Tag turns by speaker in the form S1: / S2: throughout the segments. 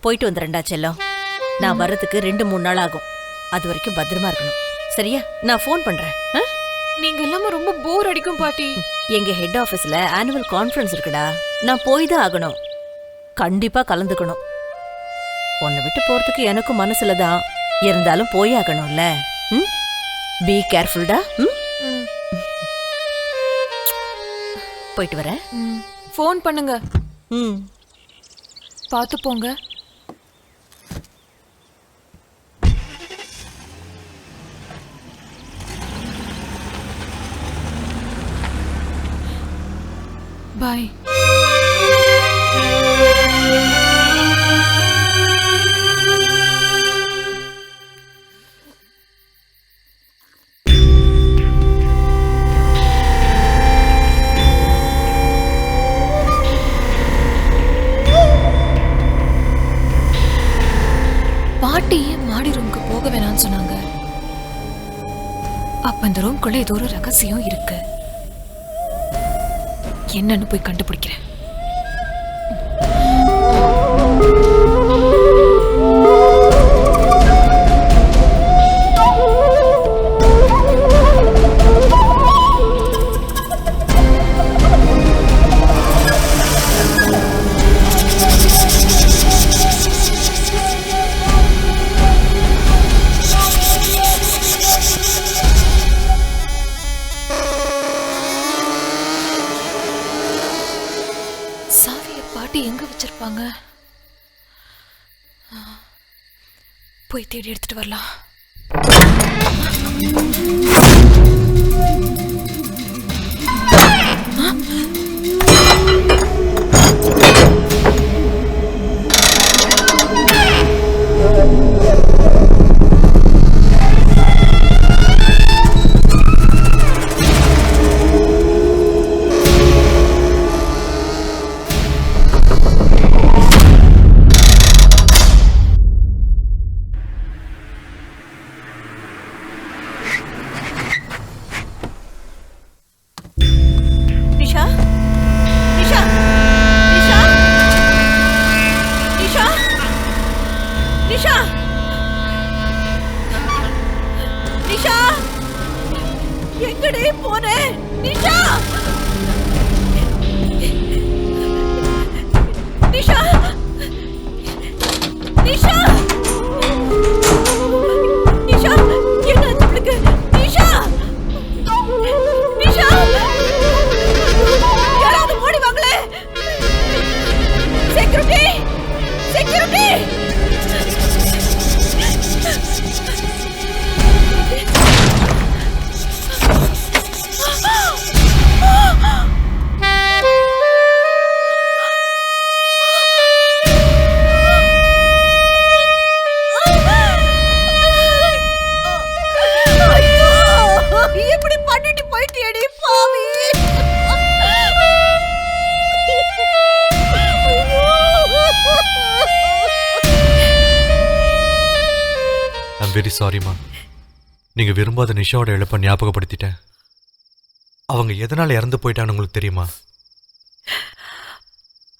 S1: போயிட்டு வந்துறேன்டா செல்லம். நான் வர்றதுக்கு 2-3 நாள் ஆகும். அது வரைக்கும் பத்திரமா இருக்கணும். சரியா? நான் ஃபோன் பண்றேன்.
S2: நீங்க எல்லாமே ரொம்ப போர் அடிக்கும் பாட்டி.
S1: எங்க ஹெட் ஆபீஸ்ல ஆனுவல் கான்ஃபரன்ஸ் இருக்குடா. நான் போய் தான் ஆகணும். கண்டிப்பா கலந்துக்கணும். உன்னை விட்டு போறதுக்கு எனக்கும் மனசுல தான் இருந்தாலும் போய் ஆகணும்ல. பி கேர்ஃபுல்டா. போயிட்டு வரேன்.
S2: ஃபோன் பண்ணுங்க. பார்த்து போங்க. பாய். பாட்டி மாடி ரூமுக்கு போக வேணாம்னு சொன்னாங்க. அப்ப இந்த ரூம்குள்ள ஏதோ ஒரு ரகசியம் இருக்கு. என்னன்னு போய் கண்டுபிடிக்கிறேன். பாட்டி எங்க வச்சிருப்பாங்க? போய் தேடி எடுத்துட்டு வரலாம்.
S3: எங்கடே போனே நிஷா? நிஷா நிஷா நிஷா என்ன உங்களுக்கு? நிஷா நிஷா யாராவது ஓடி வாங்களே. Security security.
S4: வெரி சாரிம்மா. நீங்க விரும்பாத நிஷாவோட இழப்பை ஞாபகப்படுத்திட்டேன். அவங்க எதனால இறந்து போயிட்டான்னு உங்களுக்கு தெரியுமா?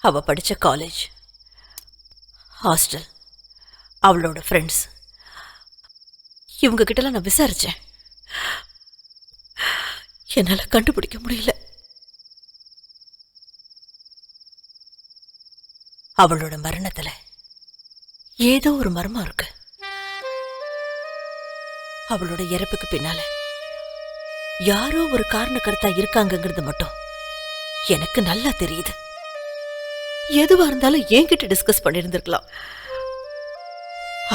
S1: அவ படிச்ச காலேஜ், ஹாஸ்டல், அவளோட ஃப்ரெண்ட்ஸ், இவங்க கிட்டலாம் நான் விசாரிச்சேன். என்னால கண்டுபிடிக்க முடியல. அவளோட மரணத்துல ஏதோ ஒரு மர்மம் இருக்கு. அவளோட இறப்புக்கு பின்னால யாரோ ஒரு காரண கருத்தா இருக்காங்கிறது மட்டும் எனக்கு நல்லா தெரியுது. எதுவா இருந்தாலும் என்கிட்ட டிஸ்கஸ் பண்ணிருந்திருக்கலாம்.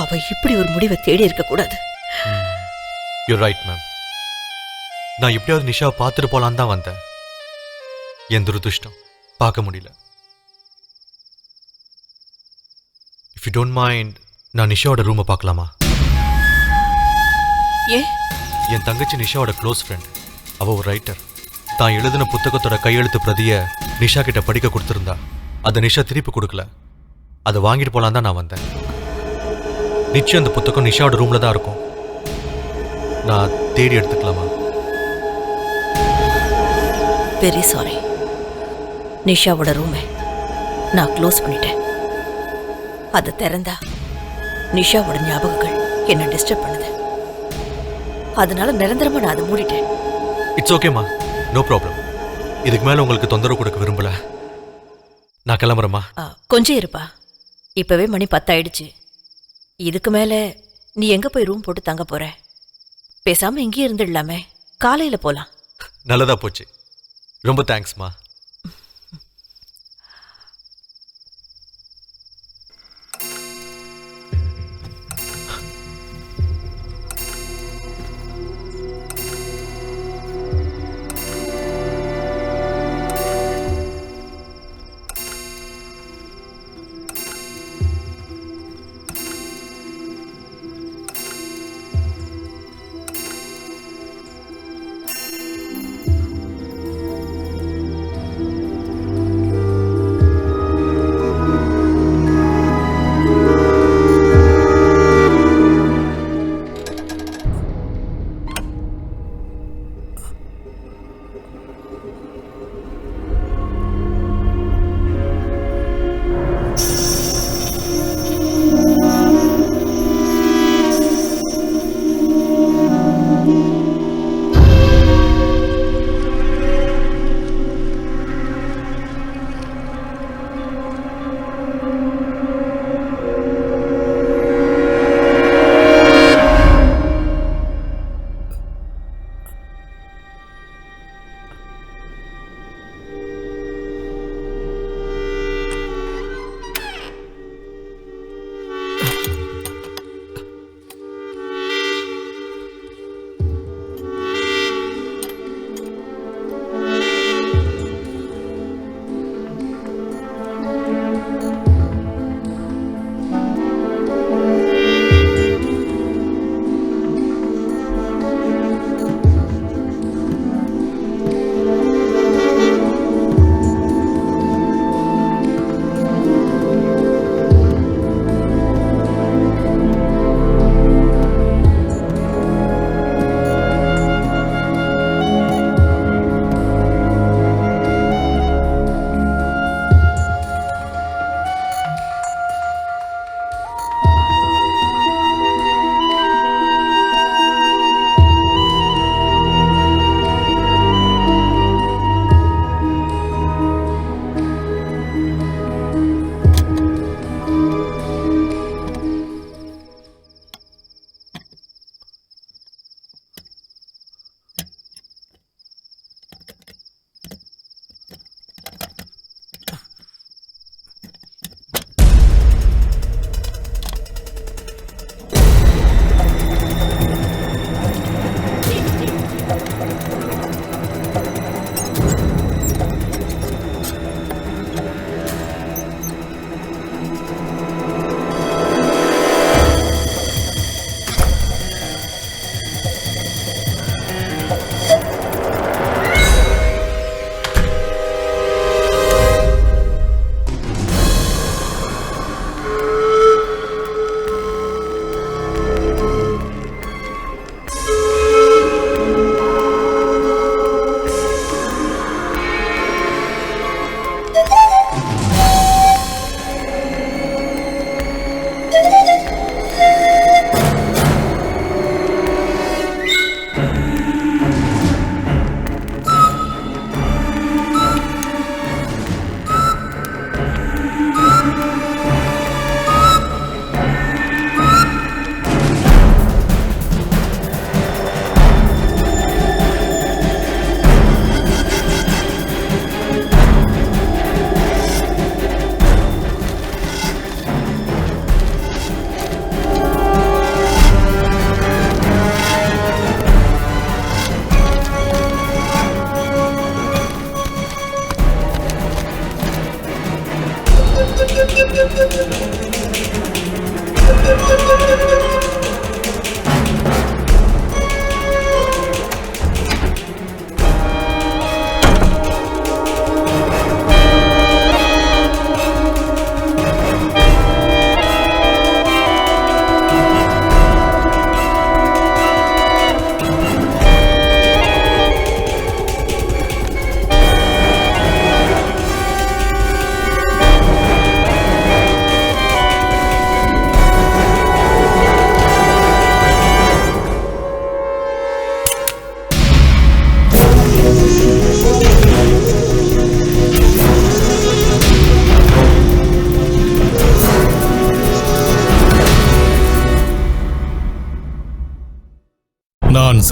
S1: அவ இப்படி ஒரு முடிவை தேடி இருக்க கூடாது.
S4: You right ma'am. நான் எப்படியாவது நிஷாவை பார்த்துட்டு போலான்னு தான் வந்தேன். என் துரதிருஷ்டம் பார்க்க முடியல. இஃப் யூ டோன்ட் மைண்ட், நான் நிஷாவோட ரூமை பார்க்கலாமா? என் தங்கச்சி நிஷாவோட க்ளோஸ் ஃப்ரெண்ட். அவ ஒரு ரைட்டர். தான் எழுதின புத்தகத்தோட கையெழுத்து பிரதியை நிஷா கிட்ட படிக்க கொடுத்திருந்தா. அதை நிஷா திருப்பி கொடுக்கல. அதை வாங்கிட்டு போலாம் தான் நான் வந்தேன். நிச்சயம் அந்த புத்தகம் நிஷாவோட ரூம்ல தான் இருக்கும். நான் தேடி எடுத்துக்கலாமா?
S1: Very sorry. நிஷாவோட ரூமை நான் க்ளோஸ் பண்ணிட்டேன். அதை திறந்தா நிஷாவோட ஞாபகங்கள் என்ன டிஸ்டர்ப் பண்ணுது. அதனால நிரந்தரமா நான் அதை மூடிட்டேன்.
S4: இட்ஸ் ஓகேம்மா, நோ ப்ராப்ளம். இதுக்கு மேல உங்களுக்கு தொந்தரவு கொடுக்க விரும்பல. நான் கிளம்புறேம்மா.
S1: கொஞ்சம் இருப்பா. இப்பவே மணி 10 ஆயிடுச்சு. இதுக்கு மேல நீ எங்க போய் ரூம் போட்டு தங்க போற? பேசாம இங்கேயே இருந்துடலாமே, காலையில போலாம்.
S4: நல்லதா போச்சு, ரொம்ப தேங்க்ஸ்மா.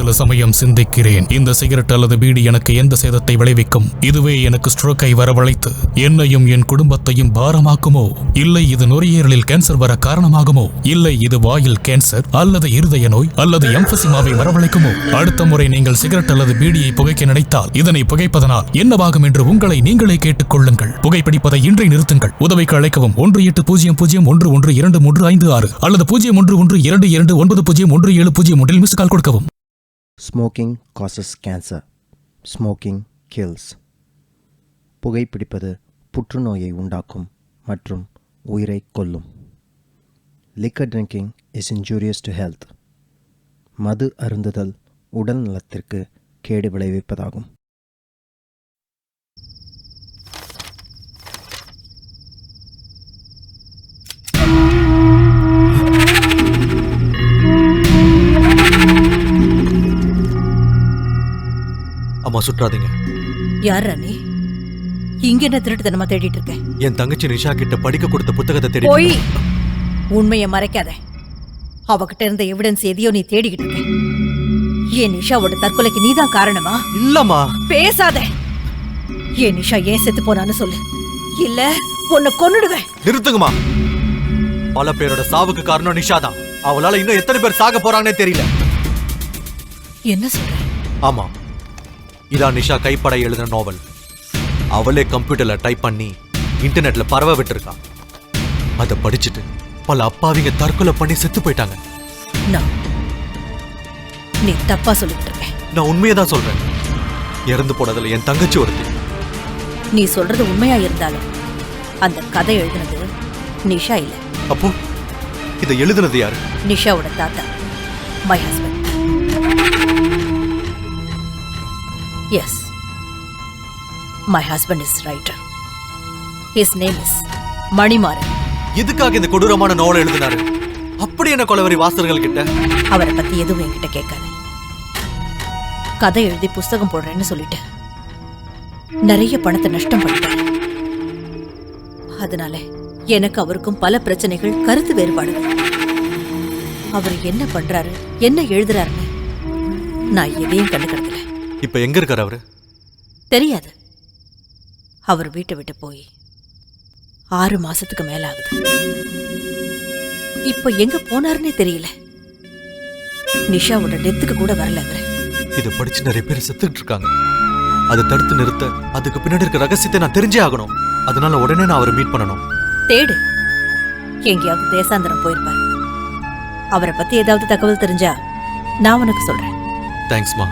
S5: சில சமயம் சிந்திக்கிறேன், இந்த சிகரெட் அல்லது பீடி எனக்கு எந்த சேதத்தை விளைவிக்கும்? இதுவே எனக்கு ஸ்ட்ரோக்கை வரவழைத்து என்னையும் என் குடும்பத்தையும் பாரமாக்குமோ? இல்லை இது நுரையீரலில் கேன்சர் வர காரணமாகுமோ? இல்லை இது வாயில் கேன்சர் அல்லது இருதய நோய் அல்லது எம்பசிமாவை வரவழைக்குமோ? அடுத்த முறை நீங்கள் சிகரெட் அல்லது பீடியை புகைக்க நினைத்தால் இதனை புகைப்பதனால் என்னவாகும் என்று உங்களை நீங்களே கேட்டுக் கொள்ளுங்கள். புகைப்பிடிப்பதை இன்றை நிறுத்துங்கள். உதவிக்கு அழைக்கவும் 1800112356 அல்லது 0112290170 மிஸ் கால் கொடுக்கவும்.
S6: Smoking causes cancer. Smoking kills. புகைப்பிடிப்பது புற்றுநோயை உண்டாக்கும் மற்றும் உயிரை கொல்லும். Liquor drinking is injurious to health. மது அருந்துதல் உடல் நலத்திற்கு கேடு விளைவிப்பதாகும்.
S4: அம்மா சுற்றாதீங்க.
S1: யார் ராணி? இங்க என்ன திருட்டுத்தனமா தேடிட்டு இருக்க?
S4: என் தங்கச்சி நிஷா கிட்ட படிக்க கொடுத்த புத்தகத்தை தேடி.
S1: போய் உண்மையை மறைக்காத. அவகிட்ட இருந்த எவிடன்ஸ் எதையோ நீ தேடிக்கிட்டு இருக்க. ஏன் நிஷாவோட தற்கொலைக்கு நீதான் காரணமா?
S4: இல்லம்மா.
S1: பேசாத. ஏன் நிஷா ஏன் செத்து போனான்னு சொல்லு, இல்ல உன்னை கொன்னுடுவேன்.
S4: நிறுத்துங்கம்மா. பல பேரோட சாவுக்கு காரணம் நிஷா தான். அவளால இன்னும் எத்தனை பேர் சாக போறாங்கன்னே தெரியல.
S1: என்ன சொல்ற?
S4: ஆமா, இதான் நிஷா கைப்பட எழுதின நாவல். அவளே கம்ப்யூட்டர்ல டைப் பண்ணி இன்டர்நெட்ல பரவ விட்டுருக்கா. அதை படிச்சுட்டு பல அப்பாவிங்க தற்கொலை பண்ணி செத்து போயிட்டாங்க.
S1: நீ தப்பா சொல்லிட்டு இருக்க.
S4: நான் உண்மையை தான் சொல்றேன். இறந்து போனதுல என் தங்கச்சி ஒருத்தி.
S1: நீ சொல்றது உண்மையா இருந்தாலும் அந்த கதை எழுதினது நிஷா இல்ல.
S4: அப்போ இதை எழுதினது யாரு?
S1: நிஷாவோட தாத்தா, my husband. Yes, my husband is writer. His name is Manimaran.
S4: எதுக்காக இந்த கொடூரமான நாவல் எழுதினாரு? அப்படி என்ன கொலவரி வாசகர்கள் கிட்ட?
S1: அவரை பத்தி எதுவும் என்கிட்ட கேட்காத. கதை எழுதி புஸ்தகம் போடுறேன்னு சொல்லிட்டு நிறைய பணத்தை நஷ்டம் பண்ணிட்டாரு. அதனால எனக்கு அவருக்கும் பல பிரச்சனைகள், கருத்து வேறுபாடுகள். அவர் என்ன பண்றாரு, என்ன எழுதுறாருன்னு நான் எதையும் கண்டுக்கிறதில்ல.
S4: இப்ப எங்க இருக்காரு அவரு?
S1: தெரியாது. அவர் வீட்டை விட்டு போய் 6 மாசத்துக்கு மேல ஆகுது. இப்ப எங்க போனாருன்னே தெரியல. நிஷாவோட டெத்துக்கு கூட வரல அவரு.
S4: இதை படிச்சு நிறைய பேர் செத்துட்டு இருக்காங்க. அதை தடுத்து நிறுத்த அதுக்கு பின்னாடி இருக்க ரகசியத்தை நான் தெரிஞ்சே ஆகணும். அதனால உடனே நான் அவரை மீட் பண்ணணும்.
S1: தேடு. எங்கேயாவது தேசாந்திரம் போயிருப்பார். அவரை பத்தி ஏதாவது தகவல் தெரிஞ்சா நான் உனக்கு சொல்றேன்.
S4: தேங்க்ஸ்மா.